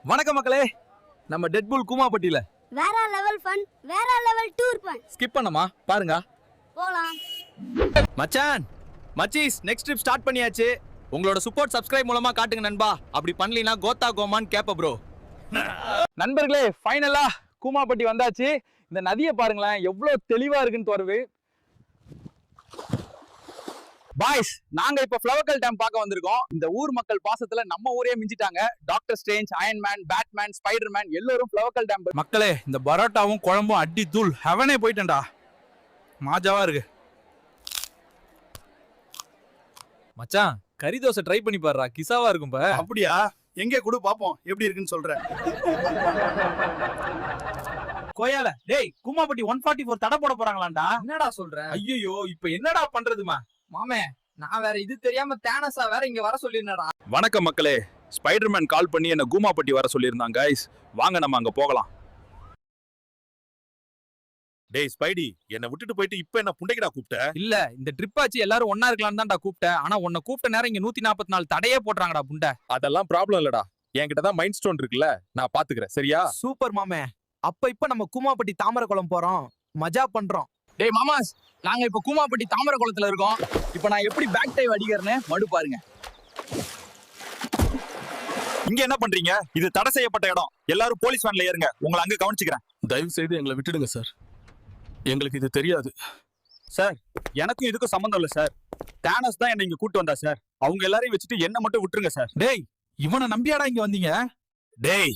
வணக்கம் மக்களே, நம்ம டெட்புல் கூமாப்பட்டியில வேற லெவல் ஃபன், வேற லெவல் டூர் ஃபன். ஸ்கிப் பண்ணமா பாருங்க. போலாம் மச்சான், மச்சீஸ் நெக்ஸ்ட் ட்ரிப் ஸ்டார்ட் பண்ணியாச்சு. உங்களோட சப்போர்ட் சப்ஸ்கிரைப் மூலமா காட்டுங்க நண்பா. அப்படி பண்ணலினா கோத்தா கோமான்னு கேப்ப ப்ரோ. நண்பர்களே, ஃபைனலா கூமாப்பட்டி வந்தாச்சு. இந்த நதியை பாருங்களேன், எவ்வளவு தெளிவா இருக்குன்னு வருது. பாய்ஸ், நாங்க இப்ப ஃப்ளவர்கல் டேம் பார்க்க வந்திருக்கோம். இந்த ஊர் மக்கள் பாசத்துல நம்ம ஊரே மிஞ்சிட்டாங்க. Doctor Strange, Iron Man, Batman, Spiderman எல்லாரும் ஃப்ளவர்கல் டேம். மக்களே, இந்த பரோட்டாவும் குழம்பும் அடி தூள் ஹெவனே போயிட்டேன்டா. மாஜாவா இருக்கு மச்சான். கறி தோசை ட்ரை பண்ணி பாருடா, கிசாவா இருக்கும். அப்படியா? எங்க குடு பாப்போம் எப்படி இருக்குன்னு சொல்றேன். கோயால டேய், கூமாப்பட்டி 144 தடை போட போறாங்களாண்டா. என்னடா சொல்ற? ஐயோ, இப்ப என்னடா பண்றதுமா? மாமே, நான் வேற இது தெரியாம தேனஸா வேற இங்க வர சொல்லிருந்தடா. வணக்கம் மக்களே, ஸ்பைடர்மேன் கால் பண்ணி என்ன கூமாப்பட்டி வர சொல்லியிருந்தாங்க. கைஸ், வாங்க நம்ம அங்க போகலாம். டேய் ஸ்பைடி, என்ன விட்டுட்டு போயிட்டு இப்ப என்ன புண்டைக்கடா கூப்பிட்ட? இல்ல, இந்த ட்ரிப் ஆச்சு எல்லாரும் ஒன்னா இருக்கலாம்னு தான்டா கூப்பிட்டேன். ஆனா உன்னை கூப்பிட்ட நேரம் இங்க 144 தடையே போடுறாங்கடா புண்டை. அதெல்லாம் ப்ராப்ளம் இல்லடா, என்கிட்ட தான் மைண்ட் ஸ்டோன் இருக்குல்ல, நான் பாத்துக்கிறேன். சரியா? சூப்பர் மாமே. இப்ப நம்ம கூமாப்பட்டி தாமரகுளம் போறோம், மஜா பண்றோம். டேய் மாமாஸ், நாங்க இப்ப கூமாப்பட்டி தாமரகுளத்துல இருக்கோம். இப்ப நான் எப்படி பேக் டைவ் அடிக்கிறேன்னு மடு பாருங்க. இங்க என்ன பண்றீங்க? இது தடை செய்யப்பட்ட இடம். எல்லாரும் போலீஸ் வேன்ல ஏறுங்க, உங்களை அங்க கவனிச்சுக்கிறேன். தயவு செய்து எங்களை விட்டுடுங்க சார், எங்களுக்கு இது தெரியாது சார். எனக்கும் இதுக்கும் சம்பந்தம் இல்ல சார். தேனஸ் தான் என்ன இங்க கூட்டு வந்தா சார். அவங்க எல்லாரையும் வச்சுட்டு என்ன மட்டும் விட்டுருங்க சார். டேய், இவனை நம்பியாடா இங்க வந்தீங்க? டேய்,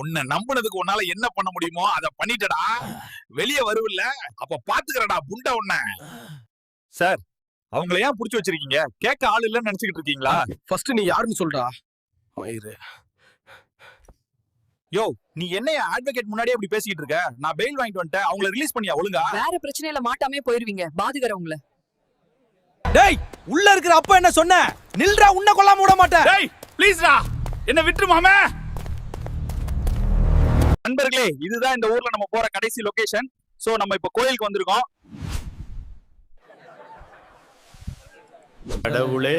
உன்னை நம்பினதுக்கு உன்னால என்ன பண்ண முடியுமோ அதை பண்ணிட்டடா. வெளியே வருவில்ல, அப்ப பாத்துக்கிறடா புண்டை உன்னை. சார், அவங்கள ஏன் புடிச்சு வச்சிருக்கீங்க? கேட்க ஆள் இல்லன்னு நினைச்சுக்கிட்டு இருக்கீங்களா? ஃபர்ஸ்ட் நீ யாருன்னு சொல்றா. மயிறு, யோ, நீ என்னைய அட்வொகேட் முன்னாடியே அப்படி பேசிக்கிட்டு இருக்க? நான் பெயில் வாங்கிட்டு வந்துட்டேன், அவங்கள ரிலீஸ் பண்ணியா ஒழுங்கா? வேற பிரச்சனையில மாட்டாமே போயிருவீங்க, பாதுகாரவங்கள. டேய், உள்ள இருக்கிற அப்ப என்ன சொன்ன? நில்றா, உன்னை கொல்லாம விட மாட்டேன். டேய் ப்ளீஸ்டா, என்ன விட்டுரு மாமே. நண்பர்களே, இதுதான் இந்த ஊர்ல நம்ம போற கடைசி லொகேஷன். சோ நம்ம இப்ப கோயிலுக்கு வந்திருக்கோம். கடவுளே,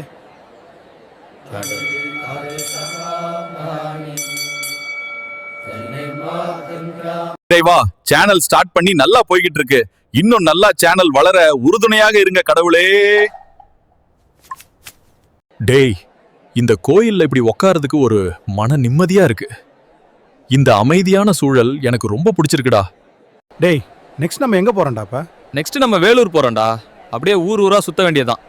தேவா, சேனல் ஸ்டார்ட் பண்ணி நல்லா போய்கிட்டு இருக்கு. இன்னும் நல்லா சேனல் வளர உறுதுணையாக இருங்க கடவுளே. டேய், இந்த கோயில்ல இப்படி உட்கார்றதுக்கு ஒரு மன நிம்மதியா இருக்கு. இந்த அமைதியான சூழல் எனக்கு ரொம்ப பிடிச்சிருக்குடா. டேய், நெக்ஸ்ட் நம்ம எங்க போறோம்டாப்பா? நெக்ஸ்ட் நம்ம வேலூர் போறோம்டா. அப்படியே ஊர் ஊரா சுத்த வேண்டியதான்.